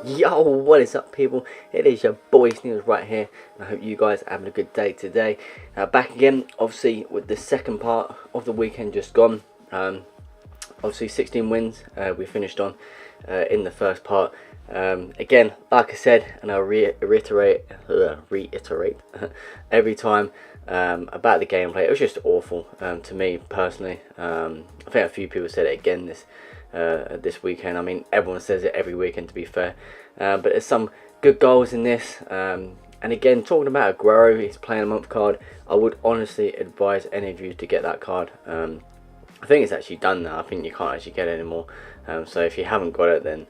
Yo, what is up, people? It is your boy Sneebles right here, and I hope you guys are having a good day today. Back again, obviously, with the second part of the weekend just gone. Obviously, 16 wins we finished on in the first part. Again, like I said, and I'll reiterate every time about the gameplay. It was just awful to me personally. I think a few people said it again this weekend. I mean, everyone says it every weekend, to be fair, but there's some good goals in this. And again, talking about Aguero, he's playing a month card. I would honestly advise any of you to get that card. I think it's actually done now. I think you can't actually get it anymore. So if you haven't got it, then,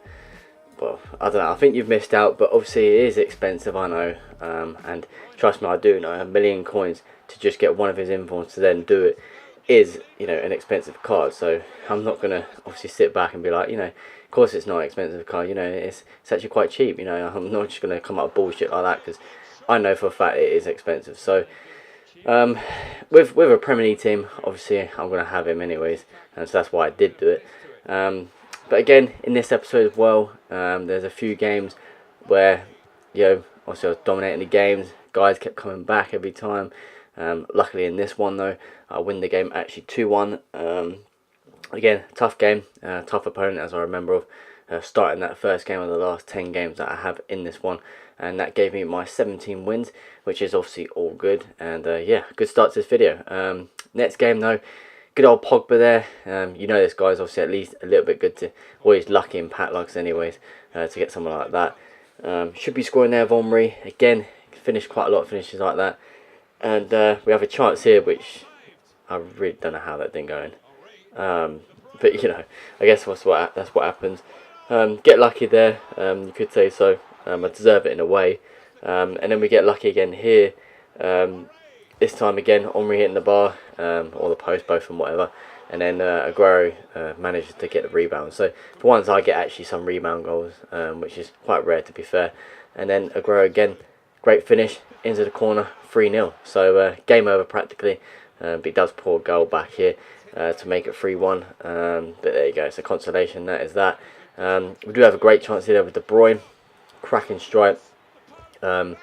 well, I don't know. I think you've missed out. But obviously it is expensive, I know. And trust me, I do know. 1,000,000 coins to just get one of his informs to then do it is, you know, an expensive card. So I'm not gonna obviously sit back and be like, you know, of course it's not an expensive card. You know, it's actually quite cheap. You know, I'm not just gonna come up with bullshit like that, because I know for a fact it is expensive. So with a Premier League team, obviously I'm gonna have him anyways, and so that's why I did do it. But again, in this episode as well, there's a few games where, you know, obviously I was dominating the games. Guys kept coming back every time. Luckily in this one though, I win the game actually 2-1. Again, tough game, tough opponent, as I remember of starting that first game of the last 10 games that I have in this one, and that gave me my 17 wins, which is obviously all good. And yeah, good start to this video. Next game though, good old Pogba there. You know, this guy's obviously at least a little bit good to, always lucky in patlocks anyways, to get someone like that. Should be scoring there. Omri again, finished quite a lot of finishes like that. And we have a chance here, which I really don't know how that didn't go in. But you know, I guess that's what happens. Get lucky there, you could say so. I deserve it in a way. And then we get lucky again here. This time again, Omri hitting the bar, or the post, both and whatever. And then Aguero manages to get the rebound. So for once I get actually some rebound goals, which is quite rare, to be fair. And then Aguero again, great finish into the corner, 3-0. So game over practically, but he does pour a goal back here to make it 3-1. But there you go, so consolation, that is that. We do have a great chance here with De Bruyne, cracking strike. De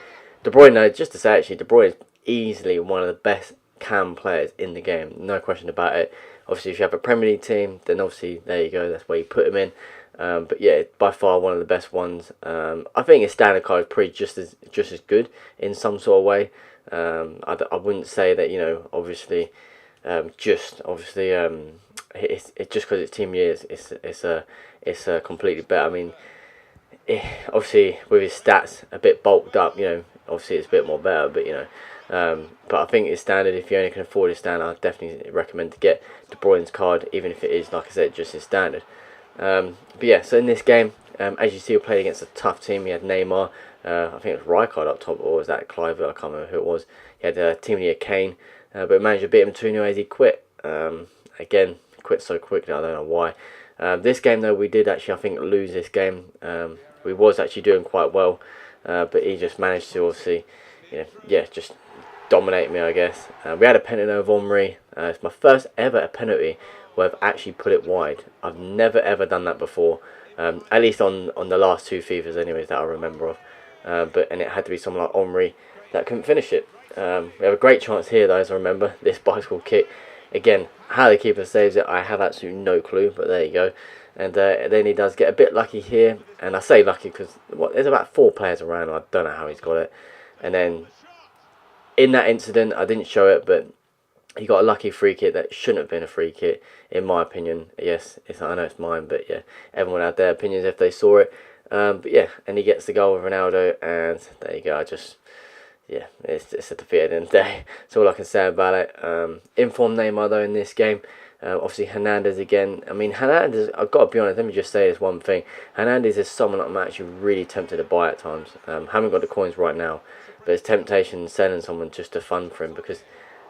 Bruyne, just to say actually, De Bruyne is easily one of the best cam players in the game, no question about it. Obviously if you have a Premier League team, then obviously there you go, that's where you put him in. But yeah, by far one of the best ones. I think his standard card is pretty just as good in some sort of way. I wouldn't say that, you know, obviously it's just because it's team years, it's completely better. I mean, obviously with his stats a bit bulked up, you know, obviously it's a bit more better, but you know, but I think his standard, if you only can afford his standard, I definitely recommend to get De Bruyne's card, even if it is, like I said, just his standard. But yeah, so in this game, as you see, we played against a tough team. He had Neymar, I think it was Rijkaard up top, or was that Clive? I can't remember who it was. He had team leader Kane, but we managed to beat him 2-0 as he quit. Again, quit so quickly, I don't know why. This game though, we did actually, I think, lose this game. We was actually doing quite well, but he just managed to obviously, yeah, just dominate me, I guess. We had a penalty over Omri. It's my first ever penalty where I've actually put it wide. I've never ever done that before, at least on the last two FIFAs anyways that I remember of. And it had to be someone like Omri that couldn't finish it. We have a great chance here though, as I remember, this bicycle kick. Again, how the keeper saves it, I have absolutely no clue, but there you go. And then he does get a bit lucky here, and I say lucky because there's about 4 players around. I don't know how he's got it. And then in that incident, I didn't show it, but he got a lucky free kick that shouldn't have been a free kick, in my opinion. Yes, I know it's mine, but yeah, everyone had their opinions if they saw it. But yeah, and he gets the goal with Ronaldo, and there you go. Yeah, it's a defeat at the end of the day. That's all I can say about it. Informed Neymar though in this game. Obviously Hernandez again. I mean, Hernandez, I've got to be honest, let me just say this one thing. Hernandez is someone I'm actually really tempted to buy at times. Haven't got the coins right now, but it's temptation selling someone just to fun for him, because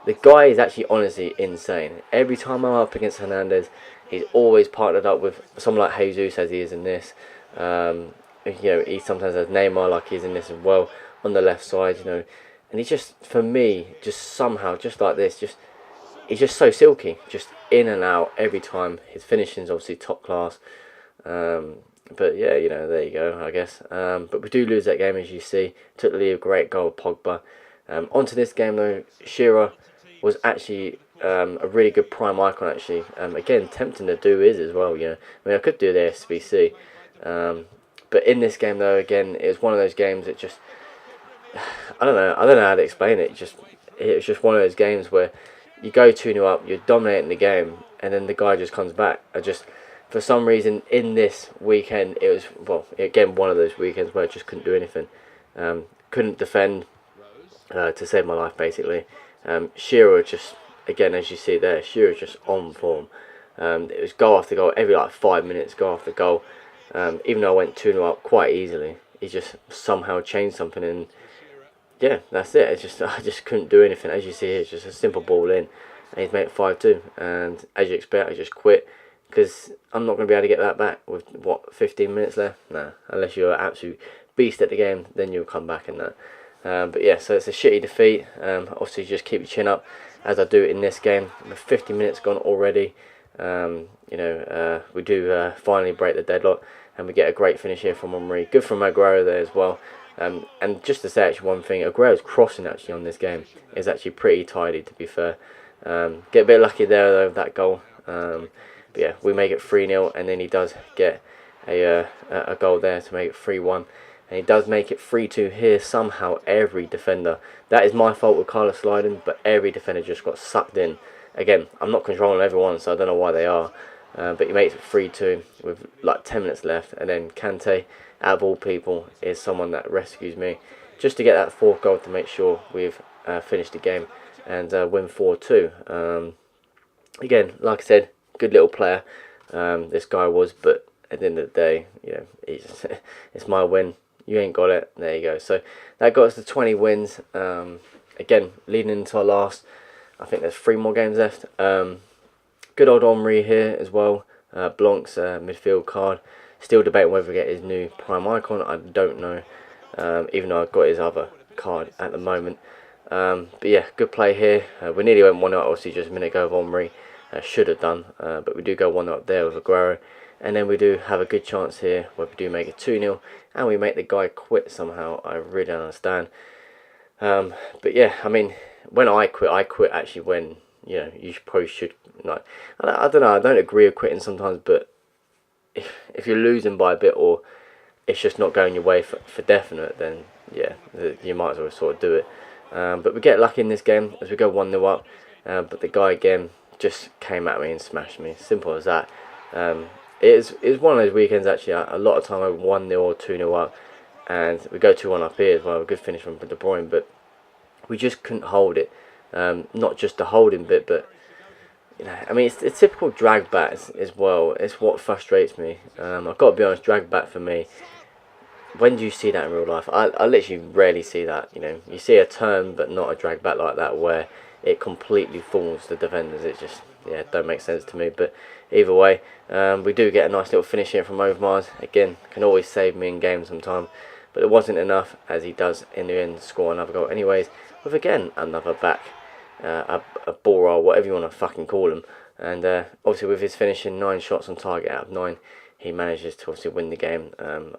the guy is actually honestly insane. Every time I'm up against Hernandez, he's always partnered up with someone like Jesus, as he is in this. You know, he sometimes has Neymar like he's in this as well, on the left side, you know. And he's just, for me, just somehow, just like this, he's just so silky, just in and out every time. His finishing's obviously top class. But yeah, you know, there you go, I guess. But we do lose that game, as you see. Took the lead, a great goal of Pogba. Onto this game though, Shearer was actually a really good prime icon actually. Again, tempting to do his as well, you know. I mean, I could do the SBC. But in this game though, again, it was one of those games that just, I don't know how to explain it. It was just one of those games where you go 2-0 up, you're dominating the game, and then the guy just comes back. For some reason, in this weekend, it was, well, again, one of those weekends where I just couldn't do anything. Couldn't defend to save my life, basically. Shearer just, again, as you see there, Shearer just on form. It was goal after goal, every like 5 minutes, goal after goal. Even though I went 2-0 up quite easily, he just somehow changed something, and yeah, that's it. I just couldn't do anything. As you see here, it's just a simple ball in, and he's made it 5-2. And as you expect, I just quit because I'm not going to be able to get that back with what 15 minutes left. No, unless you're an absolute beast at the game, then you'll come back in that. But yeah, so it's a shitty defeat. Obviously, just keep your chin up, as I do in this game. With 50 minutes gone already, we do finally break the deadlock, and we get a great finish here from Henry. Good from Aguero there as well. And just to say actually one thing, Aguero's crossing actually on this game is actually pretty tidy, to be fair. Get a bit lucky there though with that goal. But yeah, we make it 3-0, and then he does get a goal there to make it 3-1. And he does make it 3-2 here. Somehow every defender, that is my fault with Carlos sliding, but every defender just got sucked in. Again, I'm not controlling everyone, so I don't know why they are. But he makes it 3-2 with like 10 minutes left, and then Kante, out of all people, is someone that rescues me just to get that fourth goal to make sure we've finished the game and win 4-2. Again, like I said, good little player this guy was, but at the end of the day, you know, it's my win. You ain't got it. There you go. So that got us to 20 wins. Again, leading into our last, I think there's 3 more games left. Good old Henry here as well. Blanc's midfield card. Still debating whether to get his new prime icon. I don't know. Even though I've got his other card at the moment. But yeah, good play here. We nearly went 1-0, obviously just a minute ago of Henry. Should have done. But we do go 1-0 up there with Aguero. And then we do have a good chance here where we do make it 2-0. And we make the guy quit somehow. I really don't understand. But yeah, I mean, when I quit actually when, you know, you probably should, like, I don't know, I don't agree with quitting sometimes, but if you're losing by a bit, or it's just not going your way for definite, then yeah, you might as well sort of do it. But we get lucky in this game as we go 1-0 up, but the guy again just came at me and smashed me. Simple as that. It is one of those weekends actually. A lot of time I 1-0 or 2-0 up, and we go 2-1 up here as well. A good finish from De Bruyne, but we just couldn't hold it. Not just the holding bit, but you know, I mean, it's typical drag bats as well. It's what frustrates me. I've got to be honest, drag bat for me. When do you see that in real life? I literally rarely see that. You know, you see a turn, but not a drag bat like that where it completely fools the defenders. It just, yeah, don't make sense to me. But either way, we do get a nice little finish here from Overmars. Again, can always save me in games sometime, but it wasn't enough, as he does in the end score another goal anyways, with again another back, a ball roll, whatever you want to fucking call him. And obviously with his finishing, 9 shots on target out of 9, he manages to obviously win the game.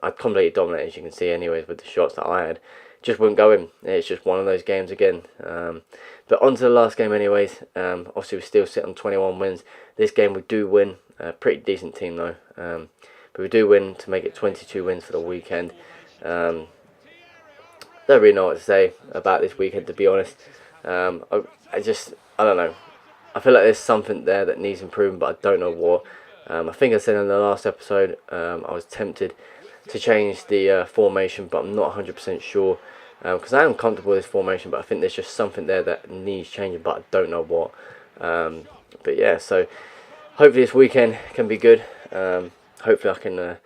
I completely dominated, as you can see anyways, with the shots that I had. Just wouldn't go in. It's just one of those games again. But on to the last game anyways. Obviously we still sit on 21 wins. This game we do win. Pretty decent team though. But we do win to make it 22 wins for the weekend. Don't really know what to say about this weekend, to be honest. I don't know. I feel like there's something there that needs improvement, but I don't know what. I think I said in the last episode, I was tempted to change the formation, but I'm not 100% sure. Because I am comfortable with this formation, but I think there's just something there that needs changing, but I don't know what. But yeah, so hopefully this weekend can be good. Hopefully I can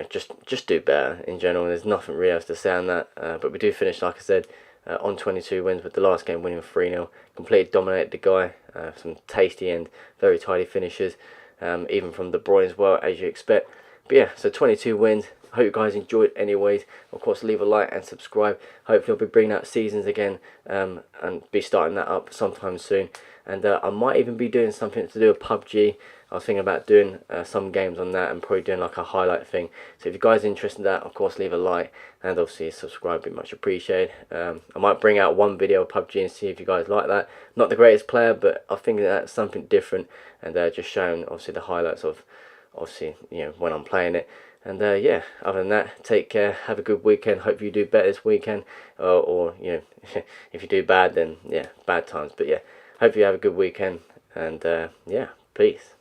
just do better in general. There's nothing really else to say on that. But we do finish, like I said, on 22 wins, with the last game winning 3-0. Completely dominated the guy. Some tasty and very tidy finishes. Even from De Bruyne as well, as you expect. But yeah, so 22 wins. I hope you guys enjoyed anyways. Of course, leave a like and subscribe. Hopefully I'll be bringing out seasons again, and be starting that up sometime soon. And I might even be doing something to do with PUBG. I was thinking about doing some games on that and probably doing like a highlight thing. So if you guys are interested in that, of course leave a like and obviously subscribe, be much appreciated. I might bring out one video of PUBG and see if you guys like that. Not the greatest player, but I think that's something different, and just showing obviously the highlights of obviously, you know, when I'm playing it. And yeah, other than that, take care, have a good weekend. Hope you do better this weekend, or you know, if you do bad, then yeah, bad times. But yeah, hope you have a good weekend, and yeah, peace.